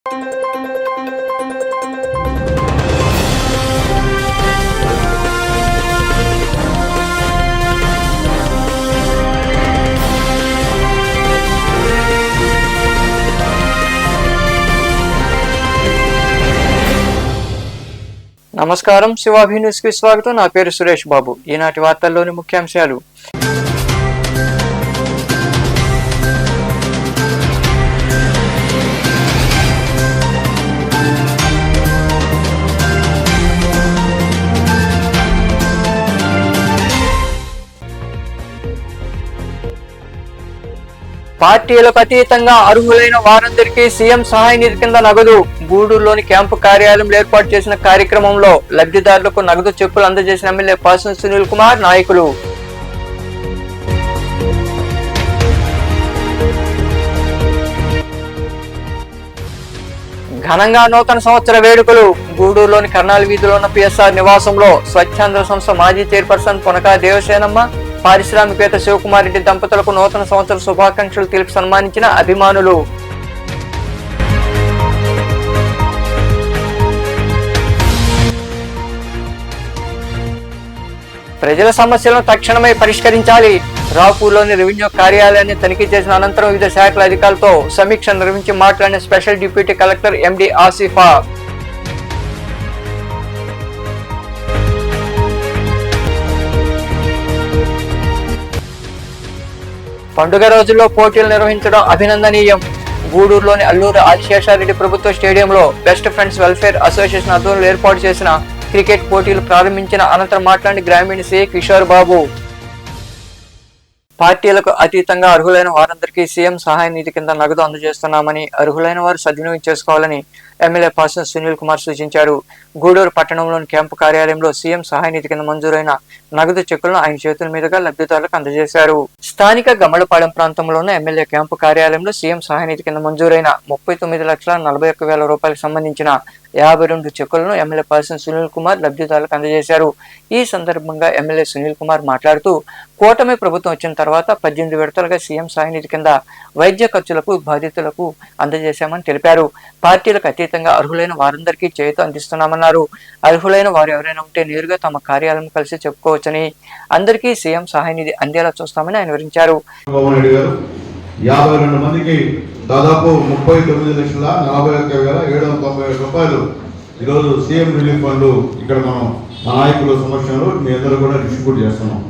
నమస్కారం, శివాభి న్యూస్ కి స్వాగతం. నా పేరు సురేష్ బాబు. ఈనాటి వార్తల్లోని ముఖ్యాంశాలు. పార్టీలకు అతీతంగా అర్హులైన వారందరికీ సీఎం సహాయ నిధి కింద నగదు. గూడూరులోని క్యాంపు కార్యాలయంలో ఏర్పాటు చేసిన కార్యక్రమంలో లబ్ధిదారులకు నగదు చెక్కులు అందజేసిన ఎమ్మెల్యే పాసం సునీల్ కుమార్ నాయకులు. ఘనంగా నూతన సంవత్సర వేడుకలు. గూడూరులోని కర్నాల్ వీధిలో ఉన్న పిఎస్ఆర్ నివాసంలో స్వచ్ఛంద సంస్థ మాజీ చైర్పర్సన్ పునకా దేవసేనమ్మ, పారిశ్రామికవేత్త శివకుమార్ రెడ్డి దంపతులకు నూతన సంవత్సర శుభాకాంక్షలు తెలిపి సన్మానించిన అభిమానులు. ప్రజల సమస్యలను తక్షణమే పరిష్కరించాలి. రాపూర్లోని రెవెన్యూ కార్యాలయాన్ని తనిఖీ చేసిన అనంతరం వివిధ శాఖల అధికారులతో సమీక్ష నిర్వహించి మాట్లాడిన స్పెషల్ డిప్యూటీ కలెక్టర్ ఎండి ఆసిఫా. పండుగ రోజుల్లో పోటీలు నిర్వహించడం అభినందనీయం. గూడూరులోని అల్లూరు ఆదిశేషారెడ్డి ప్రభుత్వ స్టేడియంలో బెస్ట్ ఫ్రెండ్స్ వెల్ఫేర్ అసోసియేషన్ ఆధ్వర్యంలో ఏర్పాటు చేసిన క్రికెట్ పోటీలు ప్రారంభించిన అనంతరం మాట్లాడిన గ్రామీణ సి కిషోర్ బాబు. పార్టీలకు అతీతంగా అర్హులైన వారందరికీ సీఎం సహాయ నిధి కింద నగదు అందజేస్తున్నామని, అర్హులైన వారు సద్వినియోగం చేసుకోవాలని ఎమ్మెల్యే పాసం సునీల్ కుమార్ సూచించారు. గూడూరు పట్టణంలోని క్యాంపు కార్యాలయంలో సీఎం సహాయ నిధి కింద మంజూరైన నగదు చెక్కులను ఆయన చేతుల మీదుగా లబ్ధిదారులకు అందజేశారు. స్థానిక గమ్మలపాలెం ప్రాంతంలోని ఎమ్మెల్యే క్యాంపు కార్యాలయంలో సీఎం సహాయ నిధి కింద మంజూరైన 39,41,000 రూపాయలకు సంబంధించిన 52 చెక్కులను ఎమ్మెల్యే పాసం సునీల్ కుమార్ లబ్ధిదారులకు అందజేశారు. ఈ సందర్భంగా ఎమ్మెల్యే సునీల్ కుమార్ మాట్లాడుతూ, కూటమి ప్రభుత్వం వచ్చిన తర్వాత 18 విడతలుగా సీఎం సహాయ నిధి కింద వైద్య ఖర్చులకు బాధితులకు అందజేశామని తెలిపారు. పార్టీలకు అతీతంగా అర్హులైన వారందరికీ చేయూత అందిస్తున్నామన్నారు. అర్హులైన వారు ఎవరైనా ఉంటే నేరుగా తమ కార్యాలయం కలిసి చెప్పుకోవచ్చని, అందరికీ సీఎం సహాయ నిధి అందేలా చూస్తామని ఆయన వివరించారు. 52 మందికి దాదాపు 39,41,790 రూపాయలు ఈరోజు సీఎం రిలీఫ్ ఫండ్ ఇక్కడ మనం మా నాయకుల సమక్షంలో మీ అందరూ కూడా డిస్ట్రిబ్యూట్ చేస్తున్నాం.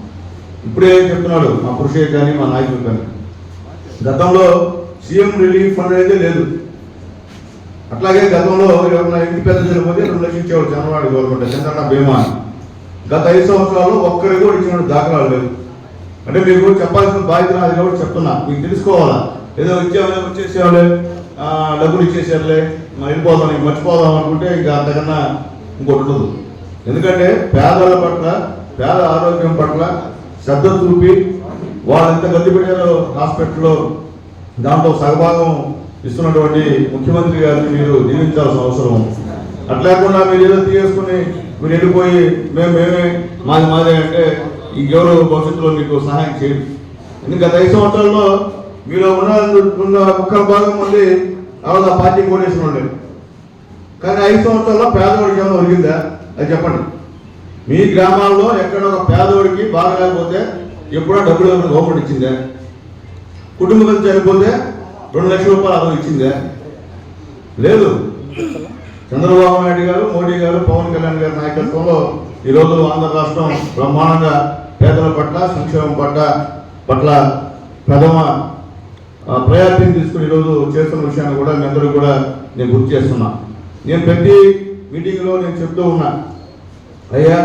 ఇప్పుడే చెప్తున్నాడు మా పురుషయ్య కానీ మా నాయకులు కానీ, గతంలో సీఎం రిలీఫ్ ఫండ్ అయితే లేదు. అట్లాగే గతంలో ఎవరైనా ఇంటి పెద్ద చనిపోతే 2 లక్షలు ఇచ్చేవాడు చంద్రబాబు గవర్నమెంట్, చంద్రన్న బీమా. గత 5 సంవత్సరాల్లో ఒక్కరికి కూడా ఇచ్చిన దాఖలాలు లేవు. అంటే మీకు చెప్పాల్సిన బాధ్యత అది కాబట్టి చెప్తున్నా, మీకు తెలుసుకోవాలా. ఏదో వచ్చేసేవాళ్ళే డబ్బులు ఇచ్చేసేవాళ్ళే మనం వెళ్ళిపోదాం, నీకు మర్చిపోదాం అనుకుంటే ఇంకా అంతకన్నా ఇంకోటి ఉండదు. ఎందుకంటే పేదల పట్ల, పేద ఆరోగ్యం పట్ల శ్రద్ధ చూపి వాళ్ళు ఎంత గతి పెట్టారో హాస్పిటల్లో దాంట్లో సగభాగం ఇస్తున్నటువంటి ముఖ్యమంత్రి గారిని మీరు దీవించాల్సిన అవసరం. అట్లేకుండా మీరు ఏదో తీసుకుని మీరు వెళ్ళిపోయి మేమే మాదే అంటే ఇంకెవరు భవిష్యత్తులో మీకు సహాయం చేయరు. ఎందుకంటే గత 5 సంవత్సరాల్లో మీరు ఉన్న ఒక్క భాగం మంది అవదా పార్టీ కోటేషన్ ఉండేది. కానీ 5 సంవత్సరాల్లో పేదవాడికి ఏమైనా ఒరిగిందా అది చెప్పండి. మీ గ్రామాల్లో ఎక్కడ ఒక పేదవాడికి బాగా లేకపోతే ఎప్పుడో డబ్బులు గవర్నమెంట్ ఇచ్చిందే? కుటుంబం చనిపోతే 2 లక్షల రూపాయలు అదనం ఇచ్చిందే? లేదు. చంద్రబాబు నాయుడు గారు, మోడీ గారు, పవన్ కళ్యాణ్ గారి నాయకత్వంలో ఈరోజు ఆంధ్ర రాష్ట్రం బ్రహ్మాండంగా పేదల పట్ల, సంక్షేమం పట్ల ప్రథమ ప్రయారిటీని తీసుకుని ఈరోజు చేస్తున్న విషయాన్ని కూడా మీ అందరూ కూడా నేను గుర్తు చేస్తున్నా. నేను ప్రతి మీటింగ్లో నేను చెప్తూ ఉన్నా, అయ్యా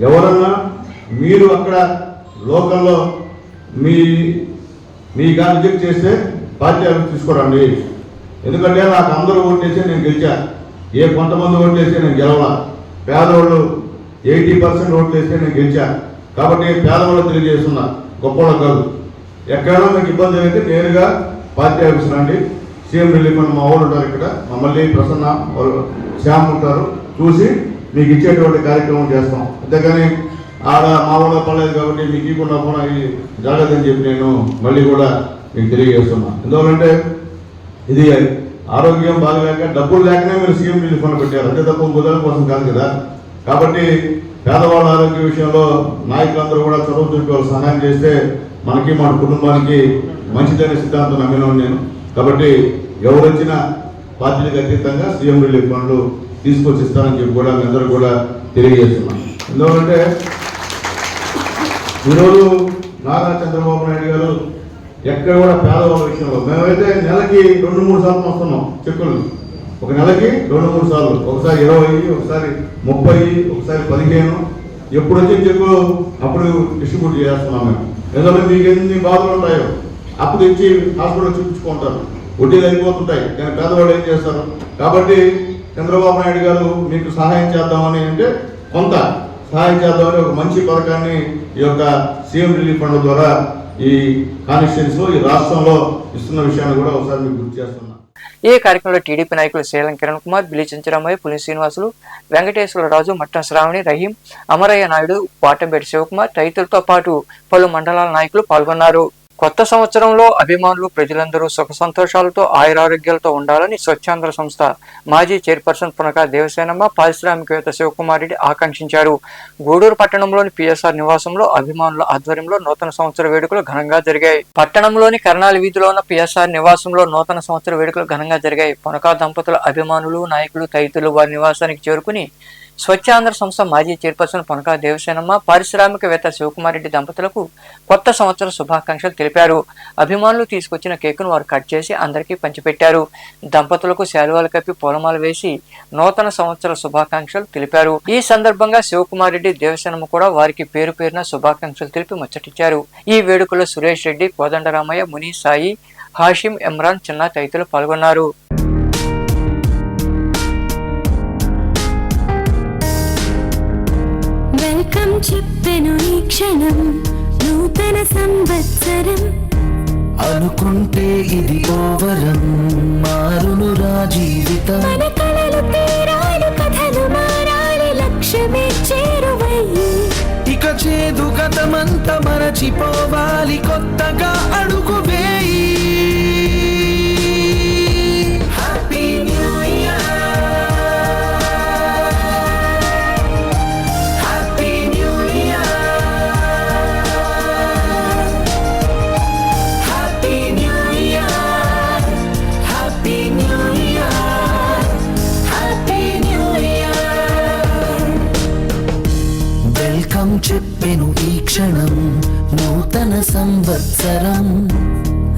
ఎవరన్నా మీరు అక్కడ లోకల్లో మీ గాలి రిజెక్ట్ చేస్తే పార్టీ అభివృద్ధి తీసుకోరండి. ఎందుకంటే నాకు అందరూ ఓట్లేసి నేను గెలిచా, ఏ కొంతమంది ఓట్లేసి నేను గెలవాల. పేదవాళ్ళు 80% ఓట్లేస్తే నేను గెలిచా. కాబట్టి పేదవాళ్ళు తెలియజేస్తున్నా, గొప్పవాళ్ళు కాదు. ఎక్కడైనా మీకు ఇబ్బంది అయితే నేరుగా పార్టీ ఆఫీస్ రండి. సీఎం రిలీఫ్ ఫండ్ మా వాళ్ళు ఉంటారు ఇక్కడ, మమ్మల్ని ప్రసన్న శ్యామ్ ఉంటారు, చూసి మీకు ఇచ్చేటువంటి కార్యక్రమం చేస్తాం. అంతేగాని ఆడ మా వాళ్ళు పడలేదు కాబట్టి మీకు ఇవ్వకుండా కూడా ఇది జరగదని చెప్పి నేను మళ్ళీ కూడా మీకు తెలియజేస్తున్నా. ఎందుకంటే ఇది ఆరోగ్యం బాగలేక డబ్బులు లేకనే మీరు సీఎం రిలీఫ్ ఫండ్ పెట్టారు, అంతే తప్ప కుదరడం కోసం కాదు కదా. కాబట్టి పేదవాళ్ళ ఆరోగ్య విషయంలో నాయకులందరూ కూడా చదువు చెప్పి వాళ్ళు సహాయం చేస్తే మనకి మన కుటుంబానికి మంచిదనే సిద్ధాంతం నమ్మినాను నేను. కాబట్టి ఎవరు వచ్చినా పార్టీలకు అతీతంగా సీఎం రిలీఫ్ ఫండ్లు తీసుకొచ్చి ఇస్తానని చెప్పి కూడా మీ అందరూ కూడా తెలియజేస్తున్నాం. ఎందుకంటే ఈరోజు నారా చంద్రబాబు నాయుడు గారు ఎక్కడ కూడా పేదవాళ్ళ విషయంలో మేమైతే నెలకి 2-3 సార్లు వస్తున్నాం చెక్కులు. ఒక నెలకి 2-3 సార్లు, ఒకసారి 20, ఒకసారి 30, ఒకసారి 15. ఎప్పుడు వచ్చే చెక్కులు అప్పుడు డిస్ట్రిబ్యూట్ చేస్తున్నాం మేము. ఎందుకంటే మీకు ఎన్ని బాధలు ఉంటాయో అప్పుడు ఇచ్చి హాస్పిటల్ చూపించుకుంటారు, వడ్డీలు అయిపోతుంటాయి, కానీ పేదవాళ్ళు ఏం చేస్తారు. కాబట్టి చంద్రబాబు నాయుడు గారు మీకు సహాయం చేద్దామని అంటే కొంత సహాయం చేద్దామని ఒక మంచి పథకాన్ని ఈ యొక్క సీఎం రిలీఫ్ ఫండ్ ద్వారా ఈ కాన్స్టిట్యూన్సీలో ఈ రాష్ట్రంలో ఇస్తున్న విషయాన్ని కూడా ఒకసారి మీకు గుర్తు చేస్తున్నా. ఈ కార్యక్రమంలో టీడీపీ నాయకులు సేలం కిరణ్ కుమార్, బిల్లి చెంచరామయ్య, పులి శ్రీనివాసులు, వెంకటేశ్వరరాజు, మట్టం శ్రావణి, రహీం, అమరయ్య నాయుడు, పాటంపేటి శివకుమార్ తదితరులతో పాటు పలు మండలాల నాయకులు పాల్గొన్నారు. కొత్త సంవత్సరంలో అభిమానులు ప్రజలందరూ సుఖ సంతోషాలతో ఆయురారోగ్యాలతో ఉండాలని స్వచ్ఛాంధ్ర సంస్థ మాజీ చైర్పర్సన్ పునక దేవసేనమ్మ, పారిశ్రామికవేత్త శివకుమార్ రెడ్డి ఆకాంక్షించారు. గూడూరు పట్టణంలోని పిఎస్ఆర్ నివాసంలో అభిమానుల ఆధ్వర్యంలో నూతన సంవత్సర వేడుకలు ఘనంగా జరిగాయి. పట్టణంలోని కర్నాలి వీధిలో ఉన్న పిఎస్ఆర్ నివాసంలో నూతన సంవత్సర వేడుకలు ఘనంగా జరిగాయి. పునక దంపతుల అభిమానులు, నాయకులు తదితరులు వారి నివాసానికి చేరుకుని స్వచ్ఛాంధ్ర సంస్థ మాజీ చైర్పర్సన్ పునక దేవసేనమ్మ, పారిశ్రామికవేత్త శివకుమార్ రెడ్డి దంపతులకు కొత్త సంవత్సర శుభాకాంక్షలు తెలిపారు. అభిమానులు తీసుకొచ్చిన కేకును వారు కట్ చేసి అందరికీ పంచిపెట్టారు. దంపతులకు శాలువాలు కప్పి పూలమాల వేసి నూతన సంవత్సర శుభాకాంక్షలు తెలిపారు. ఈ సందర్భంగా శివకుమార్ రెడ్డి, దేవసేనమ్మ కూడా వారికి పేరు పేరున శుభాకాంక్షలు తెలిపి ముచ్చటిచ్చారు. ఈ వేడుకలో సురేష్ రెడ్డి, కోదండరామయ్య, ముని సాయి, హాషిం, ఇమ్రాన్, చిన్న తదితరులు పాల్గొన్నారు. వెల్కమ్ చెప్పెను ఈ క్షణం నూతన సంవత్సరం అనుకుంటే ఇది ఓవరం మారును రా జీవితం మన కలలు తీరాలు కథలు మారాలి లక్ష్యమే చేరువయ్యి ఇక చేదు గతమంత మరచిపోవాలి కొత్తగా అడుగు వేయి హ్యాపీ న్యూ ఇయర్ చెప్పెను ఈ క్షణం నూతన సంవత్సరం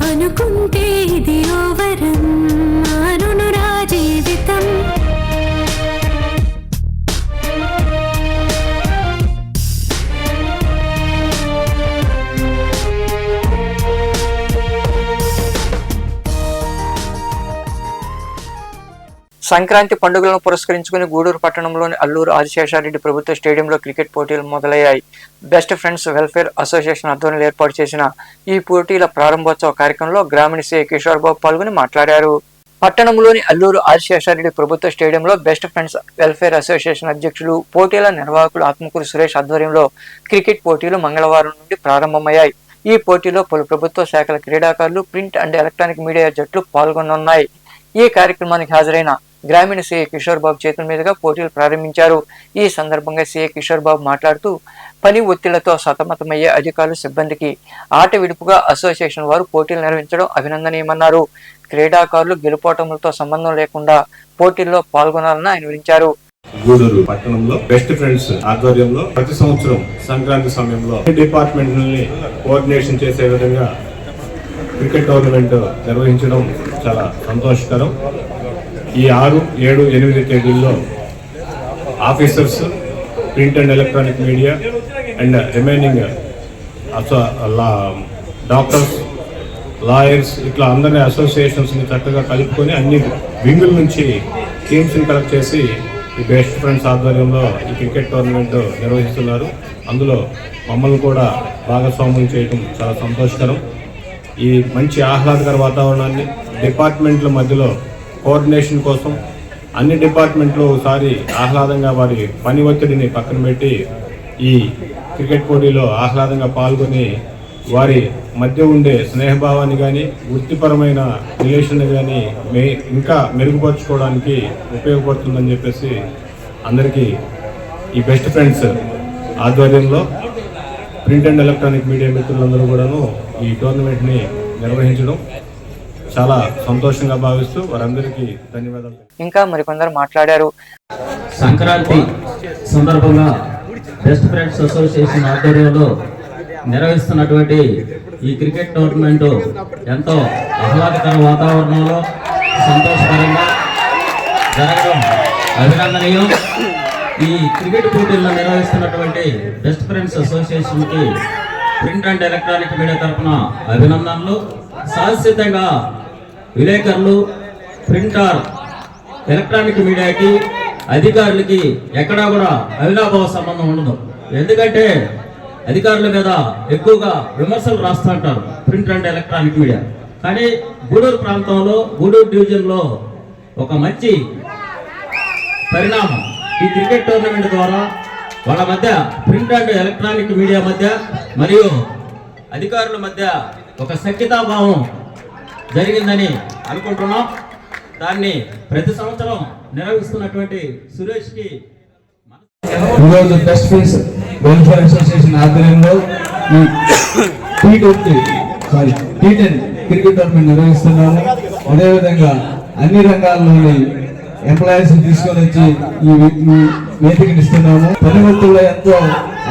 అనుకుంటే ఇది ఓవరం మారును రా జీవితం సంక్రాంతి పండుగలను పురస్కరించుకుని గూడూరు పట్టణంలోని అల్లూరు ఆదిశేషారెడ్డి ప్రభుత్వ స్టేడియంలో క్రికెట్ పోటీలు మొదలయ్యాయి. బెస్ట్ ఫ్రెండ్స్ వెల్ఫేర్ అసోసియేషన్ ఆధ్వర్యంలో ఏర్పాటు చేసిన ఈ పోటీల ప్రారంభోత్సవ కార్యక్రమంలో గ్రామీణ సీఐ కిషోర్ బాబు పాల్గొని మాట్లాడారు. పట్టణంలోని అల్లూరు ఆదిశేషారెడ్డి ప్రభుత్వ స్టేడియంలో బెస్ట్ ఫ్రెండ్స్ వెల్ఫేర్ అసోసియేషన్ అధ్యక్షులు, పోటీల నిర్వాహకులు ఆత్మకూరు సురేష్ ఆధ్వర్యంలో క్రికెట్ పోటీలు మంగళవారం నుండి ప్రారంభమయ్యాయి. ఈ పోటీలో పలు ప్రభుత్వ శాఖల క్రీడాకారులు, ప్రింట్ అండ్ ఎలక్ట్రానిక్ మీడియా జట్లు పాల్గొనున్నాయి. ఈ కార్యక్రమానికి హాజరైన గ్రామీణ సీఐ కిషోర్ బాబు చేతుల మీదుగా పోటీలు ప్రారంభించారు. ఈ సందర్భంగా సీఐ కిషోర్ బాబు మాట్లాడుతూ పని ఒత్తిళ్లతో సతమతమయ్యే అధికారులు, సిబ్బందికి ఆట విడుపుగా అసోసియేషన్ వారు పోటీలు నిర్వహించడం అభినందనీయమన్నారు. క్రీడాకారులు గెలుపోటములతో సంబంధం లేకుండా పోటీల్లో పాల్గొనాలని ఆయన వివరించారు. గూడూరు పట్టణంలో బెస్ట్ ఫ్రెండ్స్ ఆధ్వర్యంలో ప్రతి సంవత్సరం సంక్రాంతి సమయంలో డిపార్ట్మెంట్లని కోఆర్డినేషన్ చేసే విధంగా క్రికెట్ టోర్నమెంట్ నిర్వహించడం చాలా సంతోషకరం. ఈ 6, 7, 8 తేదీల్లో officers, print and electronic media and remaining doctors, lawyers ఇట్లా అందరినీ అసోసియేషన్స్ని చక్కగా కలుపుకొని అన్ని వింగుల నుంచి టీమ్స్ని కలెక్ట్ చేసి ఈ బెస్ట్ ఫ్రెండ్స్ ఆధ్వర్యంలో ఈ క్రికెట్ టోర్నమెంట్ నిర్వహిస్తున్నారు. అందులో మమ్మల్ని కూడా భాగస్వాములు చేయడం చాలా సంతోషకరం. ఈ మంచి ఆహ్లాదకర వాతావరణాన్ని డిపార్ట్మెంట్ల మధ్యలో కోఆర్డినేషన్ కోసం అన్ని డిపార్ట్మెంట్లు ఒకసారి ఆహ్లాదంగా వారి పని ఒత్తిడిని పక్కన పెట్టి ఈ క్రికెట్ పోటీలో ఆహ్లాదంగా పాల్గొని వారి మధ్య ఉండే స్నేహభావాన్ని కానీ వృత్తిపరమైన రిలేషన్ కానీ ఇంకా మెరుగుపరచుకోవడానికి ఉపయోగపడుతుందని చెప్పేసి అందరికీ ఈ బెస్ట్ ఫ్రెండ్స్ ఆధ్వర్యంలో ప్రింట్ అండ్ ఎలక్ట్రానిక్ మీడియా మిత్రులందరూ కూడాను ఈ టోర్నమెంట్ని నిర్వహించడం చాలా సంతోషంగా భావిస్తూ వారందరికీ ధన్యవాదాలు. ఇంకా మరికొందరు మాట్లాడారు. సంక్రాంతి సందర్భంగా బెస్ట్ ఫ్రెండ్స్ అసోసియేషన్ ఆధ్వర్యంలో నిర్వహిస్తున్నటువంటి ఈ క్రికెట్ టోర్నమెంటు ఎంతో ఆహ్లాదకర వాతావరణంలో సంతోషకరంగా జరగడం అభినందనీయం. ఈ క్రికెట్ పోటీల్లో నిర్వహిస్తున్నటువంటి బెస్ట్ ఫ్రెండ్స్ అసోసియేషన్కి ప్రింట్ అండ్ ఎలక్ట్రానిక్ మీడియా తరఫున అభినందనలు. శాశ్వతంగా విలేకరులు, ప్రింటర్, ఎలక్ట్రానిక్ మీడియాకి, అధికారులకి ఎక్కడా కూడా అవినాభావ సంబంధం ఉండదు. ఎందుకంటే అధికారుల మీద ఎక్కువగా విమర్శలు రాస్తుంటారు ప్రింట్ అండ్ ఎలక్ట్రానిక్ మీడియా. కానీ గూడూరు ప్రాంతంలో, గూడూరు డివిజన్లో ఒక మంచి పరిణామం ఈ క్రికెట్ టోర్నమెంట్ ద్వారా వాళ్ళ మధ్య ప్రింట్ అండ్ ఎలక్ట్రానిక్ మీడియా మధ్య మరియు అధికారుల మధ్య ఒక సఖ్యతాభావం జరిగిందని అనుకుంటున్నాం. దాన్ని ప్రతి సంవత్సరం నిర్వహిస్తున్నటువంటి సురేష్కి ఈరోజు బెస్ట్ ఫ్రెండ్స్ వెల్ఫేర్ అసోసియేషన్ ఆధ్వర్యంలో ఈ T10 క్రికెట్ టోర్నమెంట్ నిర్వహిస్తున్నాము. అదేవిధంగా అన్ని రంగాల్లోని ఎంప్లాయీస్ తీసుకొని వచ్చి ఈ వేదికను ఇస్తున్నాము. పనిముట్టులో ఎంతో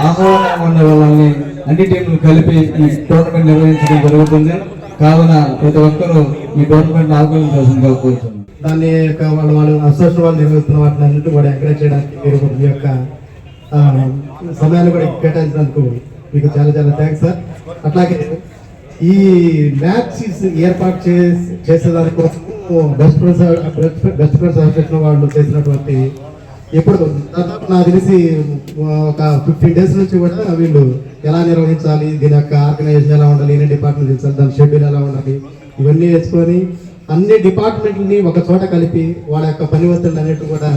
ఆహ్వానంగా ఉన్న వాళ్ళని అన్ని టీంలు కలిపి ఈ టోర్నమెంట్ నిర్వహించడం జరుగుతుంది. కావున ప్రతి ఒక్కరూ ఈ టోర్నమెంట్ ఆహ్వానించాల్సిందిగా కోరుతున్నాం. దాన్ని వాళ్ళు అసోసియేషన్ వాళ్ళు నిర్వహిస్తున్న వాటిని అన్నింటి కూడా ఎంకరేజ్ చేయడానికి మీరు మీ యొక్క సమయాన్ని కూడా కేటాయించినందుకు మీకు చాలా చాలా థ్యాంక్స్ సార్. అట్లాగే ఈ మ్యాచ్ ఏర్పాటు చేసేదానికోసం బెస్ట్ ఫ్రెండ్స్ అసోసియేషన్ వాళ్ళు చేసినటువంటి ఇప్పుడు నాకు తెలిసి ఒక 15 days నుంచి కూడా వీళ్ళు ఎలా నిర్వహించాలి, దీని యొక్క ఆర్గనైజేషన్ ఎలా ఉండాలి, ఎన్ని డిపార్ట్మెంట్ ఇచ్చాలి, దాని షెడ్యూల్ ఎలా ఉండాలి, ఇవన్నీ వేసుకొని అన్ని డిపార్ట్మెంట్ని ఒక చోట కలిపి వాళ్ళ యొక్క పని ఒత్తిడి అన్నిటి కూడా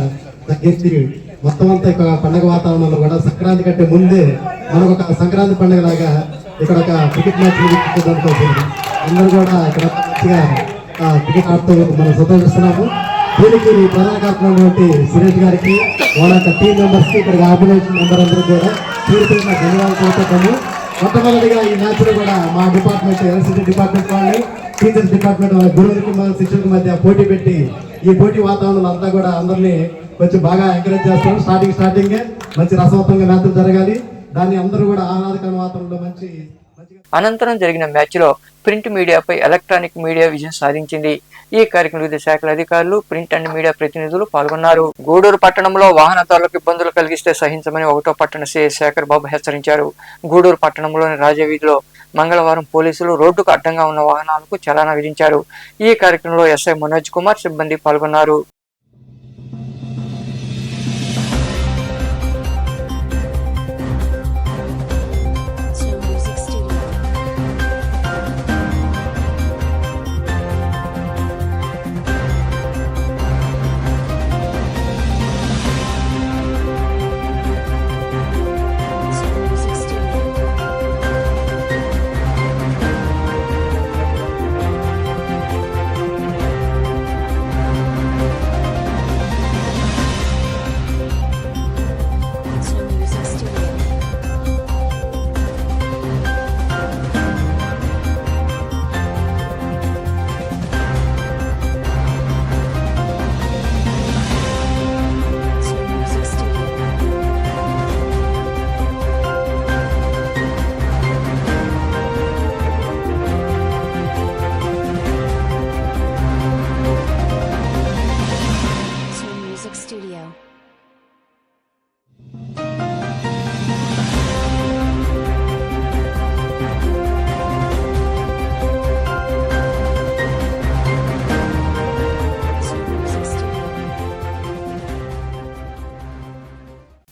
తగ్గించి మొత్తం అంతా ఇక పండగ వాతావరణంలో కూడా సంక్రాంతి కంటే ముందే మనకు ఒక సంక్రాంతి పండుగ లాగా ఇక్కడ ఒక క్రికెట్ మ్యాచ్ వీక్షించడానికి అందరూ కూడా ఇక్కడ మంచిగా క్రికెట్ ఆడుతూ మనం సంతోషిస్తున్నాము. దీనికి ప్రధాన కారణమైనటువంటి సురేష్ గారికి, వాళ్ళ యొక్క టీం మెంబర్స్కి, ఇక్కడ ఆర్గనైజేషన్ మెంబర్ అందరూ కూడా తీరుతున్న ధన్యవాదాలు తెలుపుతాము. మొట్టమొదటిగా ఈ మ్యాచ్లో కూడా మా డిపార్ట్మెంట్, ఎలక్ట్రిసిటీ డిపార్ట్మెంట్ వాళ్ళని, టీచర్స్ డిపార్ట్మెంట్ వాళ్ళ గురువులకి శిష్యులకి మధ్య పోటీ పెట్టి ఈ పోటీ వాతావరణంలో అంతా కూడా అందరినీ కొంచెం బాగా ఎంకరేజ్ చేస్తాం. స్టార్టింగే మంచి రసవత్తంగా మ్యాచ్లు జరగాలి. దాన్ని అందరూ కూడా ఆహ్లాదకర వాతావరణంలో అనంతరం జరిగిన మ్యాచ్లో ప్రింట్ మీడియాపై ఎలక్ట్రానిక్ మీడియా విజయం సాధించింది. ఈ కార్యక్రమంలో వివిధ శాఖల అధికారులు, ప్రింట్ అండ్ మీడియా ప్రతినిధులు పాల్గొన్నారు. గూడూరు పట్టణంలో వాహనదారులకు ఇబ్బందులు కలిగిస్తే సహించమని 1వ పట్టణ సిఐ శేఖర్ బాబు హెచ్చరించారు. గూడూరు పట్టణంలోని రాజవీధిలో మంగళవారం పోలీసులు రోడ్డుకు అడ్డంగా ఉన్న వాహనాలకు చలానా విధించారు. ఈ కార్యక్రమంలో ఎస్ఐ మనోజ్ కుమార్ సిబ్బంది పాల్గొన్నారు.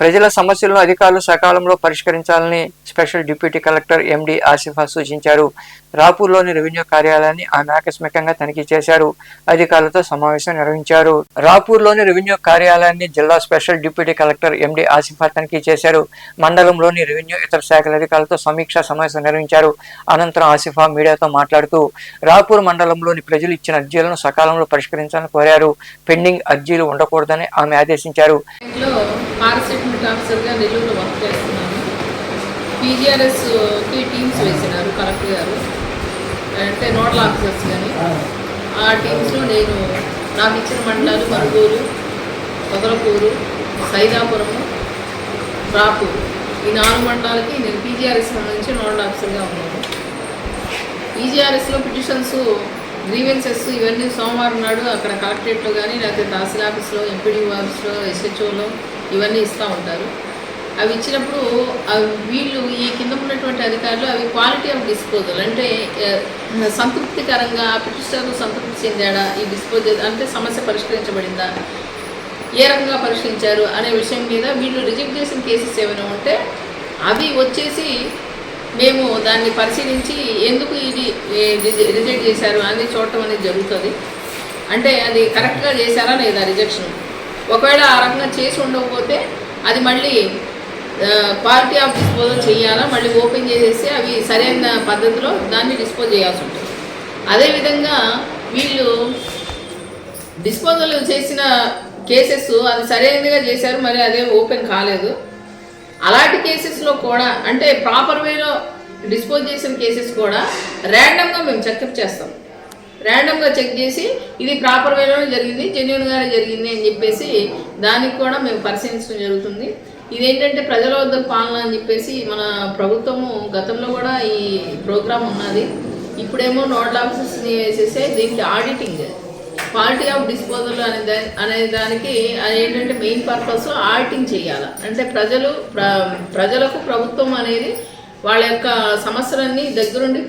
ప్రజల సమస్యలను అధికారులు సకాలంలో పరిష్కరించాలని స్పెషల్ డిప్యూటీ కలెక్టర్ ఎండి ఆసిఫా సూచించారు. రాపూర్లోని రెవెన్యూ కార్యాలయాన్ని ఆమె ఆకస్మికంగా తనిఖీ చేశారు. అధికారులతో సమావేశం నిర్వహించారు. రాపూర్లోని రెవెన్యూ కార్యాలయాన్ని జిల్లా స్పెషల్ డిప్యూటీ కలెక్టర్ ఎండి ఆసిఫా తనిఖీ చేశారు. మండలంలోని రెవెన్యూ ఇతర శాఖల అధికారులతో సమీక్షా సమావేశం నిర్వహించారు. అనంతరం ఆసిఫా మీడియాతో మాట్లాడుతూ రాపూర్ మండలంలోని ప్రజలు ఇచ్చిన అర్జీలను సకాలంలో పరిష్కరించాలని కోరారు. పెండింగ్ అర్జీలు ఉండకూడదని ఆమె ఆదేశించారు. పీజీఆర్ఎస్కి టీమ్స్ వేసినారు కలెక్టర్ గారు, అంటే నోడల్ ఆఫీసర్స్ కానీ. ఆ టీమ్స్లో నేను నాకు ఇచ్చిన మండలాలు మరుగూరు, పొదలకూరు, సైదాపురము, రాపూర్, ఈ 4 మండలాలకి నేను పీజీఆర్ఎస్ నుంచి నోడల్ ఆఫీసర్గా ఉన్నాను. పీజీఆర్ఎస్లో పిటిషన్స్, గ్రీవెన్సెస్ ఇవన్నీ సోమవారం నాడు అక్కడ కలెక్టరేట్లో కానీ లేకపోతే తహసీల్ ఆఫీస్లో, ఎంపీడీ ఆఫీస్లో, ఎస్హెచ్ఓలో ఇవన్నీ ఇస్తూ ఉంటారు. అవి ఇచ్చినప్పుడు వీళ్ళు ఈ కింద ఉన్నటువంటి అధికారులు అవి క్వాలిటీ ఆఫ్ డిస్పోజల్ అంటే సంతృప్తికరంగా పిటిషనర్ సంతృప్తి చెందాడా, ఈ డిస్పోజల్ అంటే సమస్య పరిష్కరించబడిందా, ఏ రకంగా పరిష్కరించారు అనే విషయం మీద వీళ్ళు రిజెక్ట్ చేసిన కేసెస్ ఏమైనా ఉంటే అవి వచ్చేసి మేము దాన్ని పరిశీలించి ఎందుకు ఇది రిజెక్ట్ చేశారు అని చూడటం అనేది జరుగుతుంది. అంటే అది కరెక్ట్గా చేశారా లేదా రిజెక్షన్. ఒకవేళ ఆ రకంగా చేసి ఉండకపోతే అది మళ్ళీ క్వాలిటీ ఆఫ్ డిస్పోజల్ చేయాలా, మళ్ళీ ఓపెన్ చేసేసి అవి సరైన పద్ధతిలో దాన్ని డిస్పోజ్ చేయాల్సి ఉంటుంది. అదేవిధంగా వీళ్ళు డిస్పోజల్ చేసిన కేసెస్ అది సరైనదిగా చేశారు, మరి అదే ఓపెన్ కాలేదు. అలాంటి కేసెస్లో కూడా అంటే ప్రాపర్ వేలో డిస్పోజ్ చేసిన కేసెస్ కూడా ర్యాండమ్గా మేము చెకప్ చేస్తాం. ర్యాండమ్గా చెక్ చేసి ఇది ప్రాపర్ వేలోనే జరిగింది, జెన్యూన్గానే జరిగింది అని చెప్పేసి దానికి కూడా మేము పరిశీలించడం జరుగుతుంది. ఇదేంటంటే ప్రజల వద్ద పాలన అని చెప్పేసి మన ప్రభుత్వము గతంలో కూడా ఈ ప్రోగ్రామ్ ఉన్నది. ఇప్పుడేమో నోడల్ ఆఫీసర్స్ని వేసేసే దీనికి ఆడిటింగ్, క్వాలిటీ ఆఫ్ డిస్పోజల్ అనే దానికి ఏంటంటే మెయిన్ పర్పస్ ఆడిటింగ్ చేయాలి. అంటే ప్రజలకు ప్రభుత్వం అనేది వాళ్ళ యొక్క సమస్యలన్నీ దగ్గరుండి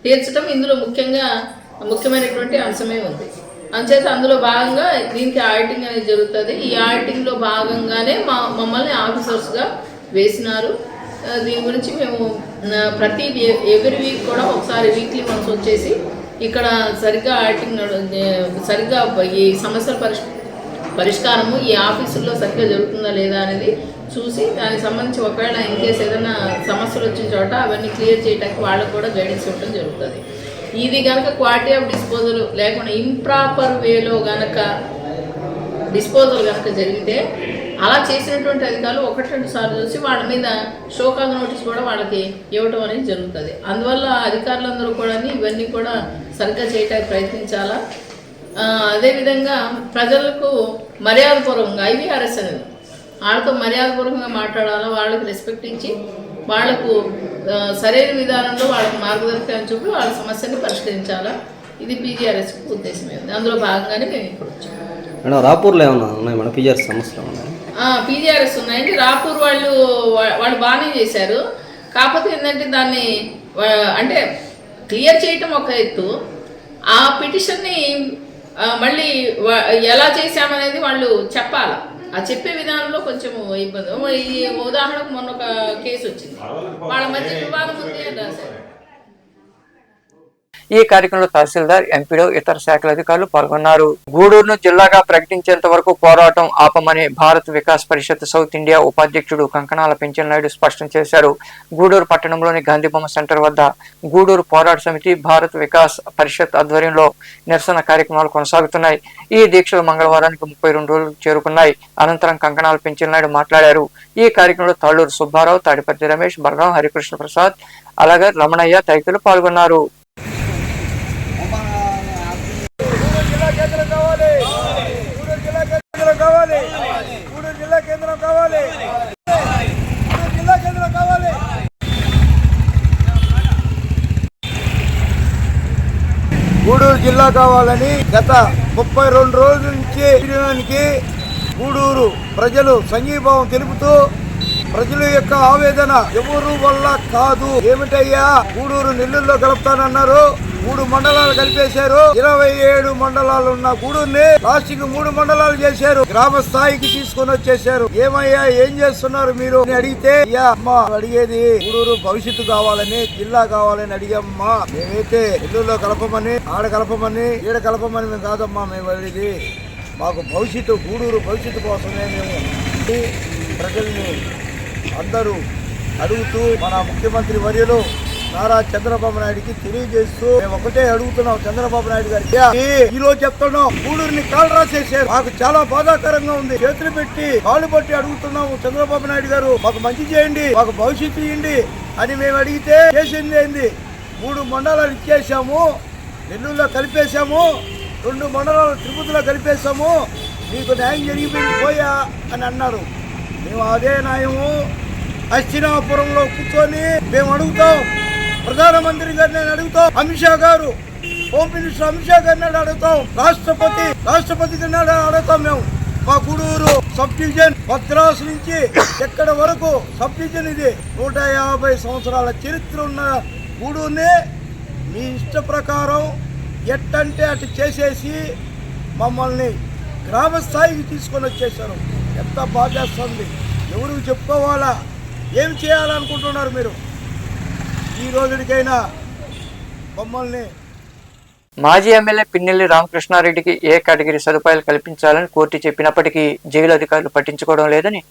తీర్చడం ఇందులో ముఖ్యమైనటువంటి అంశమే ఉంది. అంచేత అందులో భాగంగా దీనికి ఆడిటింగ్ అనేది జరుగుతుంది. ఈ ఆడిటింగ్లో భాగంగానే మమ్మల్ని ఆఫీసర్స్గా వేసినారు. దీని గురించి మేము ఎవ్రీ వీక్ కూడా ఒకసారి వీక్లీ వన్స్ వచ్చేసి ఇక్కడ సరిగ్గా ఆడిటింగ్ సరిగ్గా ఈ సమస్యల పరిష్కారము ఈ ఆఫీసుల్లో సరిగ్గా జరుగుతుందా లేదా అనేది చూసి దానికి సంబంధించి ఒకవేళ ఇన్కేస్ ఏదైనా సమస్యలు వచ్చిన చోట అవన్నీ క్లియర్ చేయడానికి వాళ్ళకు కూడా గైడెన్స్ ఇవ్వడం జరుగుతుంది. ఇది కనుక క్వాలిటీ ఆఫ్ డిస్పోజల్ లేకుండా ఇంప్రాపర్ వేలో కనుక డిస్పోజల్ కనుక జరిగితే అలా చేసినటువంటి అధికారులు 1-2 సార్లు చూసి వాళ్ళ మీద షోకాజ్ నోటీస్ కూడా వాళ్ళకి ఇవ్వటం అనేది జరుగుతుంది. అందువల్ల అధికారులందరూ కూడా ఇవన్నీ కూడా సరిగ్గా చేయడానికి ప్రయత్నించాలా. అదేవిధంగా ప్రజలకు మర్యాదపూర్వకంగా ఐవీఆర్ఎస్ అనేది వాళ్ళతో మర్యాదపూర్వకంగా మాట్లాడాలా, వాళ్ళకి రెస్పెక్ట్ ఇచ్చి వాళ్లకు సరైన విధానంలో వాళ్ళకి మార్గదర్శకాన్ని చూపి వాళ్ళ సమస్యని పరిష్కరించాలా. ఇది పీజీఆర్ఎస్ ఉద్దేశమే ఉంది. అందులో భాగంగానే మేము ఇప్పుడు వచ్చాము. మేడం రాపూర్లో ఏమన్నా ఉన్నాయి మేడం పీజీఆర్ఎస్ సమస్యలు ఉన్నాయి? పీజీఆర్ఎస్ ఉన్నాయండి. రాపూర్ వాళ్ళు బాగానే చేశారు. కాకపోతే ఏంటంటే దాన్ని అంటే క్లియర్ చేయటం ఒక ఎత్తు, ఆ పిటిషన్ని మళ్ళీ ఎలా చేశామనేది వాళ్ళు చెప్పాలి. ఆ చెప్పే విధానంలో కొంచెం ఇబ్బంది. ఈ ఉదాహరణకు మొన్న ఒక కేసు వచ్చింది, వాళ్ళ మధ్య వివాదం ఉంది అని రాశారు. ఈ కార్యక్రమంలో తహసీల్దార్, ఎంపీడో, ఇతర శాఖల అధికారులు పాల్గొన్నారు. గూడూరును జిల్లాగా ప్రకటించేంత వరకు పోరాటం ఆపమని భారత్ వికాస్ పరిషత్ సౌత్ ఇండియా ఉపాధ్యక్షుడు కంకణాల పెంచెన్నాయుడు స్పష్టం చేశారు. గూడూరు పట్టణంలోని గాంధీబొమ్మ సెంటర్ వద్ద గూడూరు పోరాట సమితి, భారత్ వికాస్ పరిషత్ ఆధ్వర్యంలో నిరసన కార్యక్రమాలు కొనసాగుతున్నాయి. ఈ దీక్షలు మంగళవారానికి 32 రోజులు చేరుకున్నాయి. అనంతరం కంకణాల పెంచెన్నాయుడు మాట్లాడారు. ఈ కార్యక్రమంలో తాళ్ళూరు సుబ్బారావు, తాడిపత్రి రమేష్, బలరాం, హరికృష్ణ ప్రసాద్, అలాగే రమణయ్య తదితరులు పాల్గొన్నారు. గూడూరు జిల్లా కావాలని గత 32 రోజుల నుంచి గూడూరు ప్రజలు సంఘీభావం తెలుపుతూ ప్రజల యొక్క ఆవేదన ఎవరు వల్ల కాదు, ఏమిటయ్యా గూడూరు నెల్లూరులో కలుపుతానన్నారు, 3 మండలాలు కలిపేశారు. 27 మండలాలు ఉన్న గూడూరుని లాస్ట్ కి 3 మండలాలు చేశారు. గ్రామ స్థాయికి తీసుకొని వచ్చేసారు. ఏమయ్యా ఏం చేస్తున్నారు మీరు అని అడిగితే అమ్మా అడిగేది గూడూరు భవిష్యత్తు కావాలని, జిల్లా కావాలని అడిగమ్మా. మేమైతే ఇల్లులో కలపమని, ఆడ కలపమని, ఈడ కలపమని మేము కాదమ్మా మేము అడిగేది. మాకు భవిష్యత్తు, గూడూరు భవిష్యత్తు కోసమే మేము ప్రజల్ని అందరూ అడుగుతూ మన ముఖ్యమంత్రి వర్యులు నారా చంద్రబాబు నాయుడికి తెలియజేస్తూ మేము ఒకటే అడుగుతున్నాం. చంద్రబాబు నాయుడు గారికి ఈరోజు చెప్తున్నాం, గూడూరుని కాలు రాసేసారు. మాకు చాలా బాధాకరంగా ఉంది. చేతులు పెట్టి కాలు పట్టి అడుగుతున్నాము, చంద్రబాబు నాయుడు గారు మాకు మంచి చేయండి, మాకు భవిష్యత్తు ఇవ్వండి అని మేము అడిగితే చేసింది ఏంది? 3 మండలాలు ఇచ్చేసాము, నెల్లూరులో కలిపేశాము, 2 మండలాలు తిరుపతిలో కలిపేశాము, మీకు న్యాయం జరిగిపోయా అని అన్నారు. మేము అదే న్యాయము హస్తినాపురంలో కూర్చొని మేము అడుగుతాం. ప్రధానమంత్రి గారిని అడుగుతాం, అమిత్ షా గారు, హోమ్ మినిస్టర్ అమిత్ షా గారిని అడుగుతాం, రాష్ట్రపతి గారిని అడుగుతాం. మేము మా గూడూరు సబ్ డివిజన్ భద్రాసు నుంచి ఎక్కడ వరకు సబ్ డివిజన్ ఇది 150 సంవత్సరాల చరిత్ర ఉన్న గూడూరుని మీ ఇష్ట ప్రకారం ఎట్టంటే అటు చేసేసి మమ్మల్ని గ్రామ స్థాయికి తీసుకొని వచ్చేసారు. ఎంత బాధేస్తుంది. ఎవరికి చెప్పుకోవాలా? ఏం చేయాలనుకుంటున్నారు మీరు? ఈ రోజుకైనా మమ్మల్ని మాజీ ఎమ్మెల్యే పిన్నెల్లి రామకృష్ణారెడ్డికి ఏ కేటగిరీ సదుపాయాలు కల్పించాలని కోర్టు చెప్పినప్పటికీ జైలు అధికారులు పట్టించుకోవడం లేదని